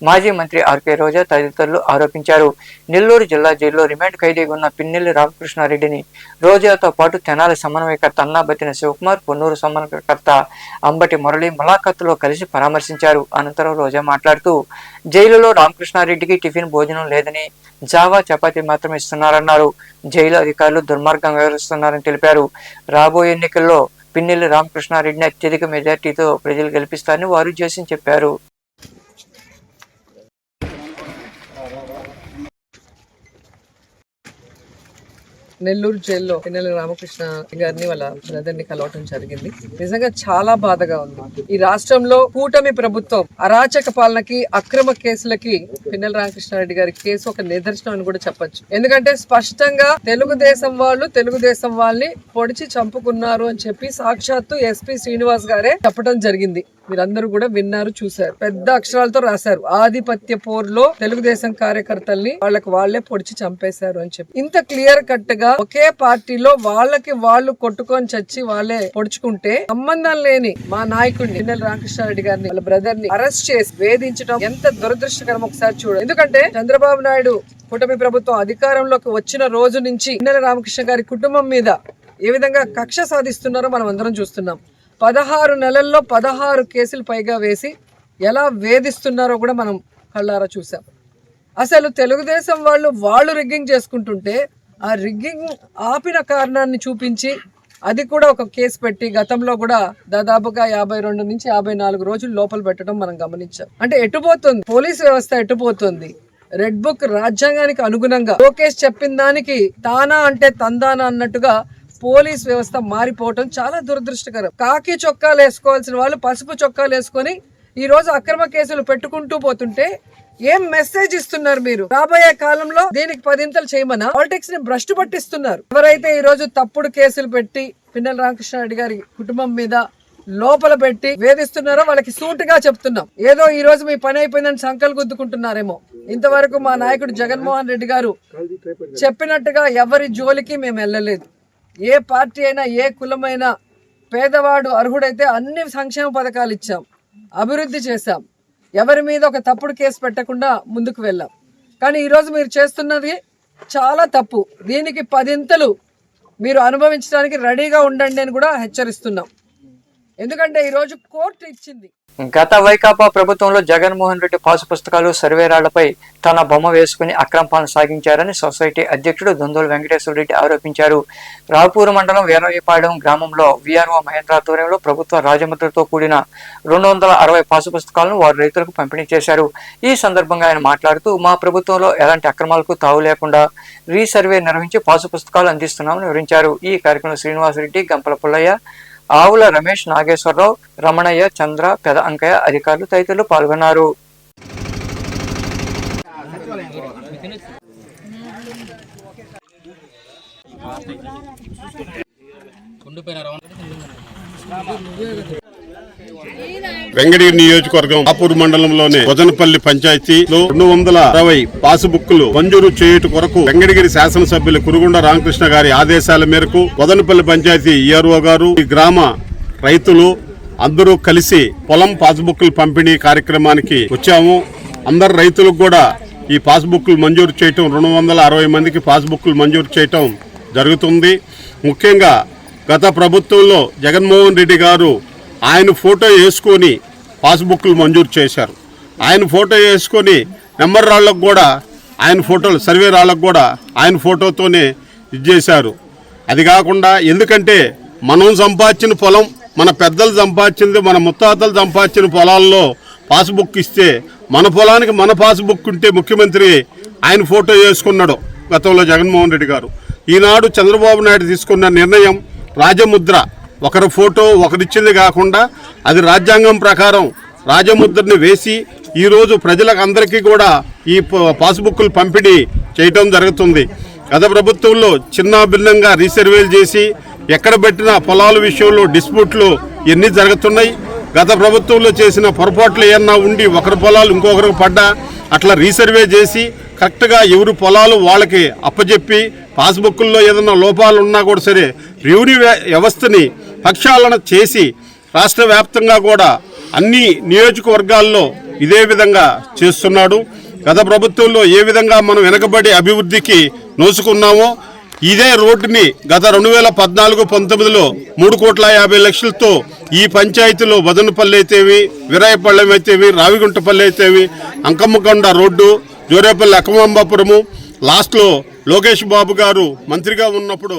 మాజీ మంత్రి ఆర్కే రోజా తదితరులు ఆరోపించారు. నెల్లూరు జిల్లా జైల్లో రిమాండ్ ఖైదీగా ఉన్న పిన్నెల్లి రామకృష్ణారెడ్డిని రోజాతో పాటు తెనాలి సమన్వయకర్త అన్నాబతిన శివకుమార్, పొన్నూరు సమన్వయకర్త అంబటి మురళి ములాఖత్తులో కలిసి పరామర్శించారు. అనంతరం రోజా మాట్లాడుతూ జైలులో రామకృష్ణారెడ్డికి టిఫిన్ భోజనం లేదని, జావా చపాతీ మాత్రం ఇస్తున్నారన్నారు. జైలు అధికారులు దుర్మార్గంగా వ్యవహరిస్తున్నారని తెలిపారు. రాబోయే ఎన్నికల్లో పిన్నెల్లి రామకృష్ణారెడ్డిని అత్యధిక మెజార్టీతో ప్రజలు గెలిపిస్తారని వారు జేసీ చెప్పారు. నెల్లూరు జైల్లో పిన్నెల్లి రామకృష్ణ గారిని వాళ్ళ బ్రదర్ ని కలవటం జరిగింది. నిజంగా చాలా బాధగా ఉంది. ఈ రాష్ట్రంలో కూటమి ప్రభుత్వం అరాచక పాలనకి, అక్రమ కేసులకి పిన్నెల్లి రామకృష్ణారెడ్డి గారి కేసు ఒక నిదర్శనం అని కూడా చెప్పొచ్చు. ఎందుకంటే స్పష్టంగా తెలుగుదేశం వాళ్ళని పొడిచి చంపుకున్నారు అని చెప్పి సాక్షాత్తు ఎస్పీ శ్రీనివాస్ గారే చెప్పడం జరిగింది. మీరందరూ కూడా విన్నారు, చూశారు. పెద్ద అక్షరాలతో రాశారు, ఆధిపత్య పోరులో తెలుగుదేశం కార్యకర్తల్ని వాళ్ళే పొడిచి చంపేశారు అని చెప్పి. ఇంత క్లియర్ కట్ గా ఒకే పార్టీలో వాళ్ళకి వాళ్ళు కొట్టుకొని చచ్చి వాళ్ళే పొడుచుకుంటే సంబంధం లేని మా నాయకుడిని పిన్నెల్లి రామకృష్ణారెడ్డి గారిని, వాళ్ళ బ్రదర్ ని అరెస్ట్ చేసి వేధించడం ఎంత దురదృష్టకరం ఒకసారి చూడండి. ఎందుకంటే చంద్రబాబు నాయుడు కూటమి ప్రభుత్వం అధికారంలోకి వచ్చిన రోజు నుంచి పిన్నెల్లి రామకృష్ణ గారి కుటుంబం మీద ఏ విధంగా కక్ష సాధిస్తున్నారో మనం అందరం చూస్తున్నాం. 16 నెలల్లో 16 కేసులు పైగా వేసి ఎలా వేధిస్తున్నారో కూడా మనం కళ్ళారా చూసాం. అసలు తెలుగుదేశం వాళ్ళు రిగ్గింగ్ చేసుకుంటుంటే ఆ రిగ్గింగ్ ఆపిన కారణాన్ని చూపించి అది కూడా ఒక కేసు పెట్టి గతంలో కూడా దాదాపుగా 52 నుంచి 54 రోజులు లోపల పెట్టడం మనం గమనించాం. అంటే ఎటుపోతుంది పోలీసు వ్యవస్థ, ఎటుపోతుంది? రెడ్ బుక్ రాజ్యాంగానికి అనుగుణంగా లోకేష్ చెప్పిన దానికి తానా అంటే తందానా అన్నట్టుగా పోలీస్ వ్యవస్థ మారిపోవటం చాలా దురదృష్టకరం. కాకి చొక్కాలు వేసుకోవాల్సిన వాళ్ళు పసుపు చొక్కాలు వేసుకొని ఈ రోజు అక్రమ కేసులు పెట్టుకుంటూ పోతుంటే ఏం మెసేజ్ ఇస్తున్నారు మీరు? రాబోయే కాలంలో దీనికి 10 చేయమన్నా పాలిటిక్స్ ని భ్రష్టు పట్టిస్తున్నారు. ఎవరైతే ఈ రోజు తప్పుడు కేసులు పెట్టి పిన్నెల్లి రామకృష్ణారెడ్డి గారి కుటుంబం మీద లోపల పెట్టి వేధిస్తున్నారో వాళ్ళకి సూటుగా చెప్తున్నాం. ఏదో ఈ రోజు మీ పని అయిపోయిందని సంకలు గుద్దుకుంటున్నారేమో. ఇంతవరకు మా నాయకుడు జగన్మోహన్ రెడ్డి గారు చెప్పినట్టుగా ఎవరి జోలికి మేము వెళ్ళలేదు. ఏ పార్టీ అయినా, ఏ కులమైనా, పేదవాడు అర్హుడైతే అన్ని సంక్షేమ పథకాలు ఇచ్చాం, అభివృద్ధి చేశాం, ఎవరి మీద ఒక తప్పుడు కేసు పెట్టకుండా ముందుకు వెళ్ళాం. కానీ ఈరోజు మీరు చేస్తున్నది చాలా తప్పు. దీనికి 10 మీరు అనుభవించడానికి రెడీగా ఉండండి అని కూడా హెచ్చరిస్తున్నాం. ఎందుకంటే ఈరోజు కోర్టు ఇచ్చింది. గత వైకాపా ప్రభుత్వంలో జగన్మోహన్ రెడ్డి పాసు పుస్తకాలు, సర్వేరాళ్లపై తన బొమ్మ వేసుకుని అక్రమ పాలన సాగించారని సొసైటీ అధ్యక్షుడు దొందోలు వెంకటేశ్వర రెడ్డి ఆరోపించారు. రాపూరు మండలం వీరయ్యపాలెం గ్రామంలో వీఆర్ఓ మహేంద్ర ఆధ్వర్యంలో ప్రభుత్వ రాజముద్రతో కూడిన 260 పాసు పుస్తకాలను వారు రైతులకు పంపిణీ చేశారు. ఈ సందర్భంగా ఆయన మాట్లాడుతూ మా ప్రభుత్వంలో ఎలాంటి అక్రమాలకు తావు లేకుండా రీసర్వే నిర్వహించి పాసు పుస్తకాలు అందిస్తున్నామని వివరించారు. ఈ కార్యక్రమంలో శ్రీనివాసరెడ్డి, గంపల పుల్లయ్య, ఆవుల రమేష్, నాగేశ్వరరావు, రమణయ్య, చంద్ర, పెద అంకయ్య, అధికారులు తదితరులు పాల్గొన్నారు. వెంగడగిరి నియోజకవర్గం ఆపూర్ మండలంలోని వదనపల్లి పంచాయతీలో 260 పాసుబుక్లు మంజూరు చేయుట కొరకు వెంగడగిరి శాసనసభ్యులు కురుగుండ రామకృష్ణ గారి ఆదేశాల మేరకు వదనపల్లి పంచాయతీ ఈఆర్ఓ గారు, ఈ గ్రామ రైతులు అందరూ కలిసి పొలం పాస్బుక్లు పంపిణీ కార్యక్రమానికి వచ్చాము. అందరు రైతులకు కూడా ఈ పాస్బుక్లు మంజూరు చేయటం 260 మందికి పాస్బుక్లు మంజూరు చేయటం జరుగుతుంది. ముఖ్యంగా గత ప్రభుత్వంలో జగన్మోహన్ రెడ్డి గారు ఆయన ఫోటో వేసుకొని పాస్బుక్లు మంజూరు చేశారు. ఆయన ఫోటో వేసుకొని నెంబర్ రాళ్లకు కూడా ఆయన ఫోటోలు, సర్వే రాళ్లకు కూడా ఆయన ఫోటోతోనే ఇచ్చేశారు. అది కాకుండా ఎందుకంటే మనం సంపాదించిన పొలం, మన పెద్దలు సంపాదించింది, మన ముత్తాతలు సంపాదించిన పొలాల్లో పాస్బుక్ ఇస్తే మన పొలానికి మన పాస్బుక్ ఉంటే ముఖ్యమంత్రి ఆయన ఫోటో వేసుకున్నాడు గతంలో జగన్మోహన్ రెడ్డి గారు. ఈనాడు చంద్రబాబు నాయుడు తీసుకున్న నిర్ణయం రాజముద్ర, ఒకరి ఫోటో ఒకరిచ్చింది కాకుండా అది రాజ్యాంగం ప్రకారం రాజముద్రని వేసి ఈరోజు ప్రజలకు అందరికీ కూడా ఈ పాస్బుక్లు పంపిణీ చేయటం జరుగుతుంది. గత ప్రభుత్వంలో చిన్న భిన్నంగా రీసర్వేలు చేసి ఎక్కడ పెట్టిన పొలాల విషయంలో డిస్ప్యూట్లు ఎన్ని జరుగుతున్నాయి. గత ప్రభుత్వంలో చేసిన పొరపాట్లు ఏమన్నా ఉండి ఒకరి పొలాలు ఇంకొకరికి పడ్డా అట్లా రీసర్వే చేసి కరెక్ట్గా ఎవరి పొలాలు వాళ్ళకి అప్పచెప్పి పాస్బుక్ల్లో ఏదైనా లోపాలు ఉన్నా కూడా సరే రెవెన్యూ వ్యవస్థని ప్రక్షాళన చేసి రాష్ట్ర వ్యాప్తంగా కూడా అన్ని నియోజకవర్గాల్లో ఇదే విధంగా చేస్తున్నాడు. గత ప్రభుత్వంలో ఏ విధంగా మనం వెనకబడి అభివృద్ధికి నోసుకున్నామో ఇదే రోడ్డుని గత 2014-19లో 3,50,00,000తో ఈ పంచాయతీలో వదనపల్లి అయితేవి, వీరాయపల్లెం అయితేవి, రావిగుంటపల్లి అయితేవి, అంకమ్మకొండ రోడ్డు, జోరేపల్లి అక్కమాంబాపురము, లాస్ట్లో లోకేష్ బాబు గారు మంత్రిగా ఉన్నప్పుడు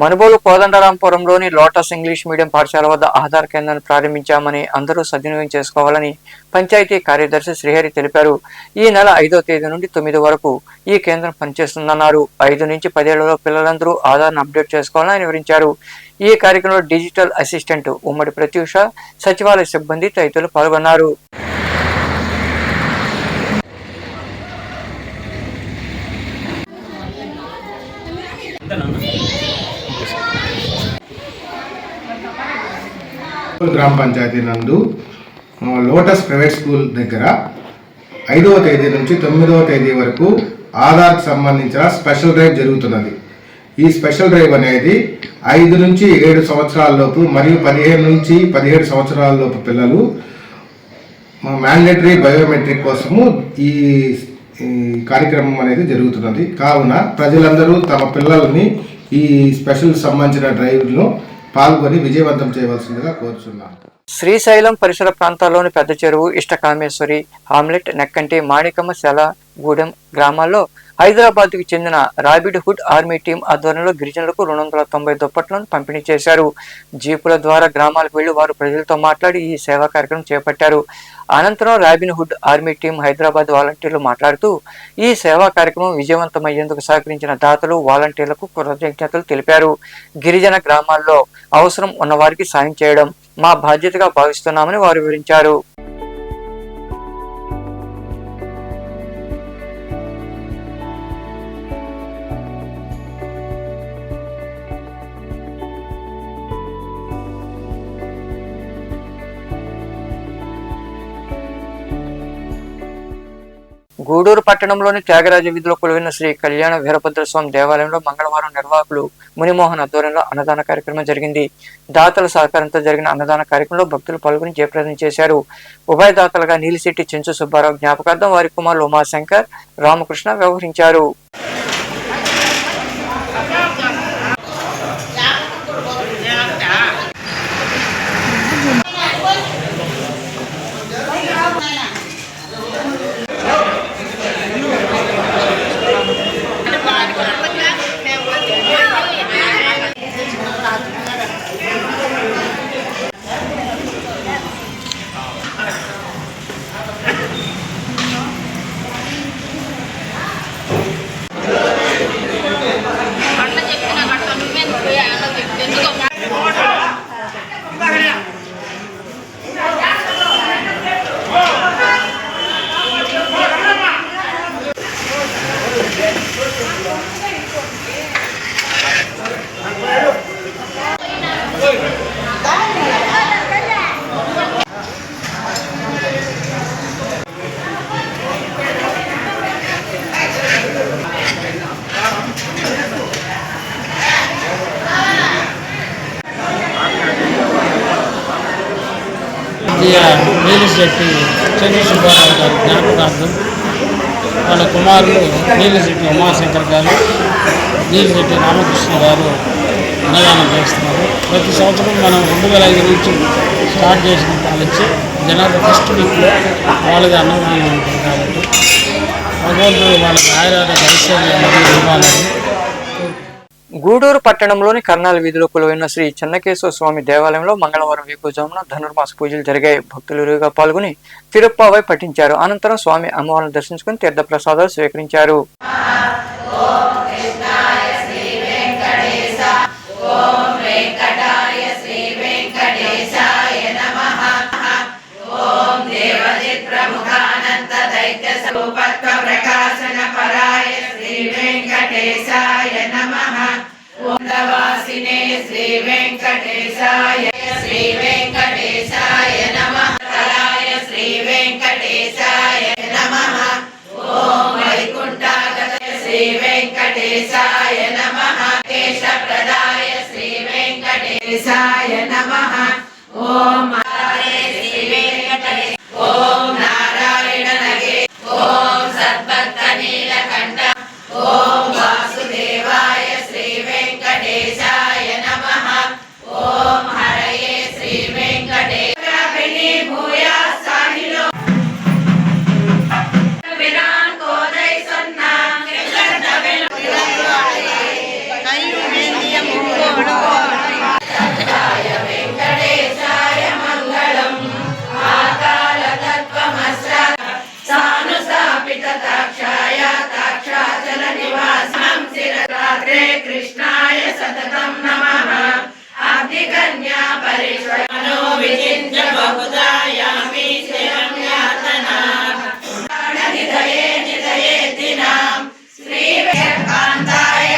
మనుబోలు కోదండరాంపురంలోని లోటస్ ఇంగ్లీష్ మీడియం పాఠశాల వద్ద ఆధార్ కేంద్రాన్ని ప్రారంభించామని అందరూ సద్వినియోగం చేసుకోవాలని పంచాయతీ కార్యదర్శి శ్రీహరి తెలిపారు. ఈ నెల 5వ తేదీ నుండి 9 వరకు ఈ కేంద్రం పనిచేస్తుందన్నారు. 5 నుంచి 10 ఏళ్లలో పిల్లలందరూ ఆధార్ను అప్డేట్ చేసుకోవాలని ఆయన వివరించారు. ఈ కార్యక్రమంలో డిజిటల్ అసిస్టెంట్ ఉమ్మడి ప్రత్యూష, సచివాలయ సిబ్బంది తదితరులు పాల్గొన్నారు. గ్రామ పంచాయతీ నందు లోటస్ ప్రైవేట్ స్కూల్ దగ్గర 5వ తేదీ నుంచి 9వ తేదీ వరకు ఆధార్కి సంబంధించిన స్పెషల్ డ్రైవ్ జరుగుతున్నది. ఈ స్పెషల్ డ్రైవ్ అనేది 5 నుంచి 7 సంవత్సరాల లోపు మరియు 15 నుంచి 17 సంవత్సరాల లోపు పిల్లలు మ్యాండేటరీ బయోమెట్రిక్ కోసము ఈ కార్యక్రమం అనేది జరుగుతున్నది. కావున ప్రజలందరూ తమ పిల్లల్ని ఈ స్పెషల్ సంబంధించిన డ్రైవ్లో పాల్గొని విజయవంతం చేయవలసిందిగా కోరుచున్నాను. శ్రీశైలం పరిసర ప్రాంతాల్లోని పెద్ద చెరువు, ఇష్టకామేశ్వరి, హామ్లెట్, నెక్కంటి, మాణికమ్మ, గూడెం గ్రామాల్లో హైదరాబాద్కు చెందిన రాబిడ్ హుడ్ ఆర్మీ టీం ఆధ్వర్యంలో గిరిజనులకు 290 దుప్పట్లను పంపిణీ చేశారు. జీపుల ద్వారా గ్రామాలకు వెళ్లి వారు ప్రజలతో మాట్లాడి ఈ సేవా కార్యక్రమం చేపట్టారు. అనంతరం robin hood army team Hyderabad వాలంటీర్లు మాట్లాడుతూ ఈ సేవా కార్యక్రమం విజయవంతమయ్యేందుకు సహకరించిన దాతలు, వాలంటీర్లకు కృతజ్ఞతలు తెలిపారు. గిరిజన గ్రామాల్లో అవసరం ఉన్నవారికి సాయం చేయడం మా బాధ్యతగా భావిస్తున్నామని వారు వివరించారు. గూడూరు పట్టణంలోని త్యాగరాజ వీధిలో కొలువైన శ్రీ కళ్యాణ వీరభద్రస్వామి దేవాలయంలో మంగళవారం నిర్వాహకులు మునిమోహన్ ఆధ్వర్యంలో అన్నదాన కార్యక్రమం జరిగింది. దాతల సహకారంతో జరిగిన అన్నదాన కార్యక్రమంలో భక్తులు పాల్గొని జయప్రదం చేశారు. ఉభయదాతలుగా నీలిశెట్టి చెంచు సుబ్బారావు జ్ఞాపకార్థం వారి కుమారులు ఉమాశంకర్, రామకృష్ణ వ్యవహరించారు. స్వర్గీయ నీలిశెట్టి చంద్రశేఖరరావు గారి జ్ఞాపకార్థం వాళ్ళ కుమారులు నీలిశెట్టి ఉమాశంకర్ గారు, నీలిశెట్టి రామకృష్ణ గారు అన్నదానం చేస్తున్నారు. ప్రతి సంవత్సరం మనం 2005 నుంచి స్టార్ట్ చేసిన కానిచ్చి జనవరి ఫస్ట్ వీక్లో వాళ్ళకి అన్నదానం ఉంటుంది కాబట్టి భగవంతుడు వాళ్ళకి ఆయురారోగ్య ఐశ్వర్యాన్ని ఇవ్వాలని. గూడూరు పట్టణంలోని కర్నాల వీధిలో కొలువైన శ్రీ చెన్నకేశ్వర స్వామి దేవాలయంలో మంగళవారం వేకువజామున ధనుర్మాస పూజలు జరిగాయి. భక్తులు ఇరువుగా పాల్గొని తిరుప్పావై పఠించారు. అనంతరం స్వామి అమ్మవారిని దర్శించుకుని తీర్థ ప్రసాదాలు స్వీకరించారు. శ్రీ వెంకటేశాయ శ్రీ వెంకటేశాయ నమః. శ్రీ వెంకటేశాయ నమః. ఓం వైకుంఠాగత శ్రీ వెంకటేశాయ నమః. కేశప్రదాయ శ్రీ వెంకటేశాయ నమః. ఓం శ్రీ వెంకటేశ. ఓం నారాయణ నగే. ఓం సద్భక్త నీలకంఠ. ఓం వాసుదేవాయ శ్రీ వెంకటేశాయ నమః. ఓం హరయే శ్రీ వెంకటేశ. భూయా సాహిలో విరాన్ కోదై సన్నా వెంకటేశాయ మంగళం. ఆకాల తత్వమస్ర సానుసాపిత తాక్షాయ తాక్షాచల నివాసం శిరరాత్రే కృష్ణాయ సతతం నమః. అబ్ధికన్యా పరిశ్వమనో విచింత్య బహుదాయామి శ్రీరం యాతనాః. నిధయే నిధయే దినాం శ్రీ కాంతాయ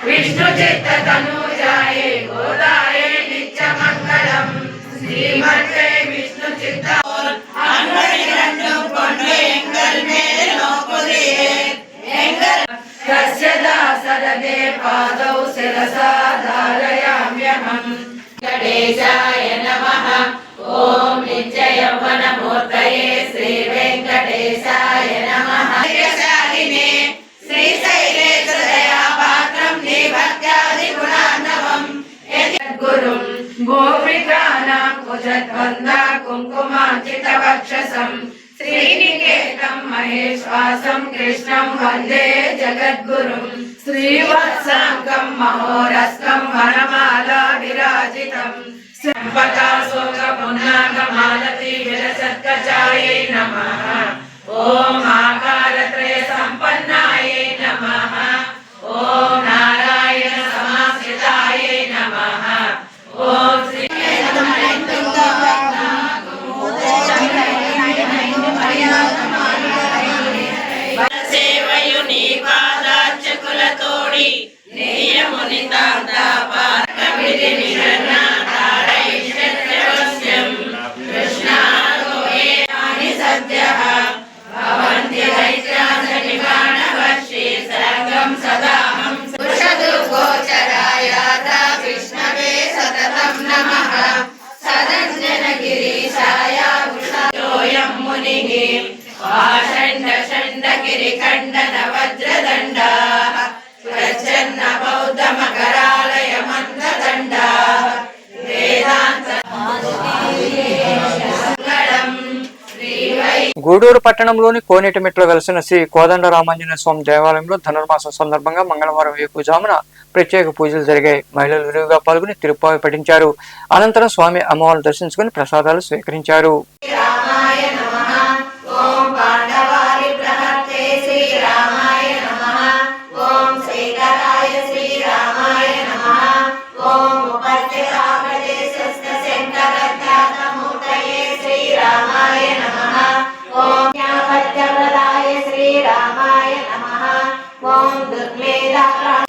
విష్ణు చిత్త తనూజాయే గోదాయే నిత్య మంగళం. శ్రీమతే విష్ణు చిత్త సరదే పాదౌ శిరసా ధారయామ్యహం. వెంకటేశాయ నమః. ఓం నిత్య యౌవన మూర్తయే శ్రీ వెంకటేశాయ నమః. శాలినే శ్రీశైలేశ దయా పాత్రం నిభక్త్యాది గుణార్ణవం. యద్గురుం గోపికానాం కుజద్వందా కుంకుమాంచిత వక్షసం. శ్రీనికేతం మహేశ్వాసం కృష్ణం వందే జగద్గురుం. శ్రీవత్సాంగం మహోరస్కం వనమాలా విరాజితం. సంపకాశోక పున్నాగమాలతి విరసత్కచాయై నమః. ఓం ఆకారత్రయ సంపన్నాయై నమః. ఓం నారాయణ సమాశ్రితాయై నమః. ఓం శ్రీ సేవయు నీ పాదార్చకుల తోడి నేయముని తాంతాపారకమిది నిరన్నాధారైష్యత్యవస్యం. కృష్ణాలోయే నాని సద్యః భవంతి దైత్యాసనిమానవర్షి సంగం సదాహం. సుషదు గోచరాయ విష్ణవే సతతం నమః. సదంజన గిరీశాయ వృషయోయం మునిః. ఆషండ షండ గిరిఖండన వజ్రదండాః. ప్రచ్ఛన్న బౌద్ధ మకరాలయ మందదండాః. వేదాంత గూడూరు పట్టణంలోని కోనేటిమిట్లో వెలసిన శ్రీ కోదండ రామాంజనేయ స్వామి దేవాలయంలో ధనుర్మాసం సందర్భంగా మంగళవారం వేకువజామున ప్రత్యేక పూజలు జరిగాయి. మహిళలు విరివిగా పాల్గొని తిరుప్పావి పఠించారు. అనంతరం స్వామి అమ్మవారిని దర్శించుకుని ప్రసాదాలు స్వీకరించారు. ఓం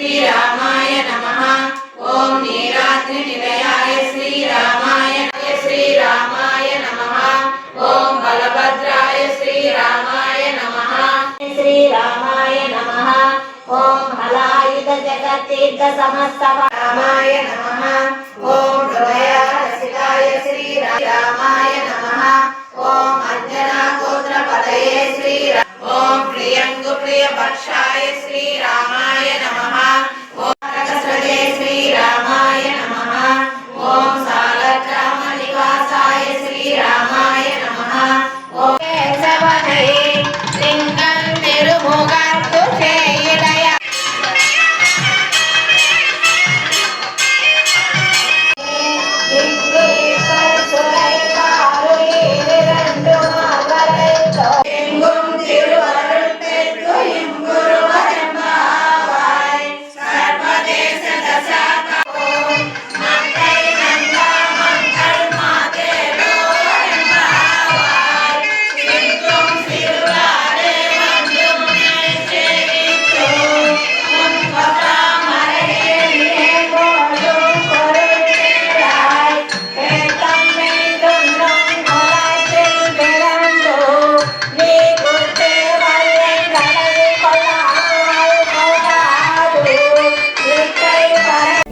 శ్రీరామాయ నమః. ఓం నీరాత్రి నిలయాయ శ్రీరామాయ శ్రీరామాయ నమః. ఓం బలభద్రాయ శ్రీరామాయ నమః. శ్రీరామాయ నమః. ఓం హలాయుధ జగత్తీర్థ సమస్త రామాయ నమః.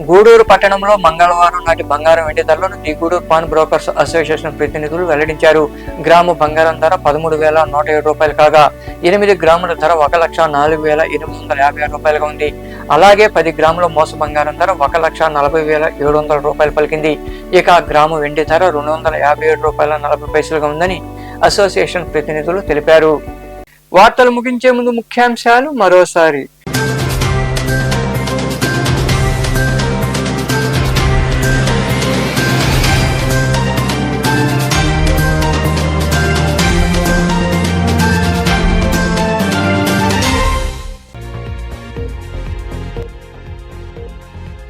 గూడూరు పట్టణంలో మంగళవారం నాటి బంగారం వెండి ధరలను the Gudur pawn brokers association ప్రతినిధులు వెల్లడించారు. గ్రాము బంగారం ధర 13,107 రూపాయలు కాగా 8 గ్రాముల ధర 1,04,856 రూపాయలుగా ఉంది. అలాగే 10 గ్రాముల మోస బంగారం ధర 1,40,700 రూపాయలు పలికింది. ఇక గ్రాము వెండి ధర 257 రూపాయల 40 పైసలుగా ఉందని అసోసియేషన్ ప్రతినిధులు తెలిపారు. వార్తలు ముగించే ముందు ముఖ్యాంశాలు మరోసారి.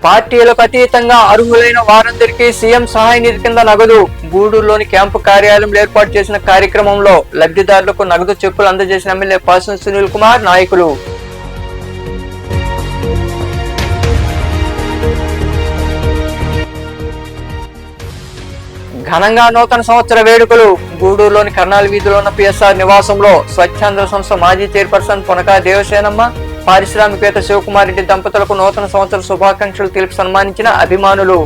పార్టీలకు అతీతంగా అర్హులైన వారందరికీ సీఎం సహాయ నిధి కింద నగదు. గూడూరులోని క్యాంపు కార్యాలయంలో ఏర్పాటు చేసిన కార్యక్రమంలో లబ్ధిదారులకు నగదు చెక్కులు అందజేసిన ఎమ్మెల్యే పాసం సునీల్ కుమార్ నాయకులు. ఘనంగా నూతన సంవత్సర వేడుకలు. గూడూరులోని కర్నాల్ వీధిలో ఉన్న పిఎస్ఆర్ నివాసంలో స్వచ్ఛంద సంస్థ మాజీ చైర్పర్సన్ పొనకా దేవసేనమ్మ, పారిశ్రామికవేత్త శివకుమార్ రెడ్డి దంపతులకు నూతన సంవత్సర శుభాకాంక్షలు తెలిపి సన్మానించిన అభిమానులు.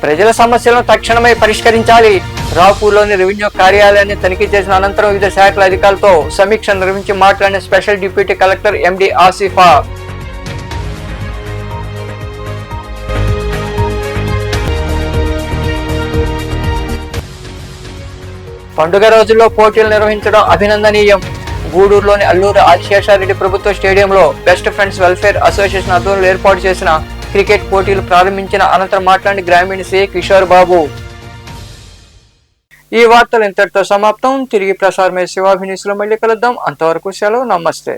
ప్రజల సమస్యలను తక్షణమే పరిష్కరించాలి. రాపూర్లోని రెవెన్యూ కార్యాలయాన్ని తనిఖీ చేసిన అనంతరం వివిధ శాఖల అధికారులతో సమీక్ష నిర్వహించి మాట్లాడిన స్పెషల్ డిప్యూటీ కలెక్టర్ ఎండి ఆసిఫా. పండుగ రోజుల్లో పోటీలు నిర్వహించడం అభినందనీయం. గూడూరులోని అల్లూరు ఆదిశేషారెడ్డి ప్రభుత్వ స్టేడియంలో బెస్ట్ ఫ్రెండ్స్ వెల్ఫేర్ అసోసియేషన్ ఆధ్వర్యంలో ఏర్పాటు చేసిన క్రికెట్ పోటీలు ప్రారంభించిన అనంతరం మాట్లాడిన గ్రామీణ సిఐ కిషోర్ బాబు. ఈ వార్తలు ఇంతటితో సమాప్తం. తిరిగి ప్రసారమే శివాభినీసులో మళ్ళీ కలుద్దాం. అంతవరకు సెలవు. నమస్తే.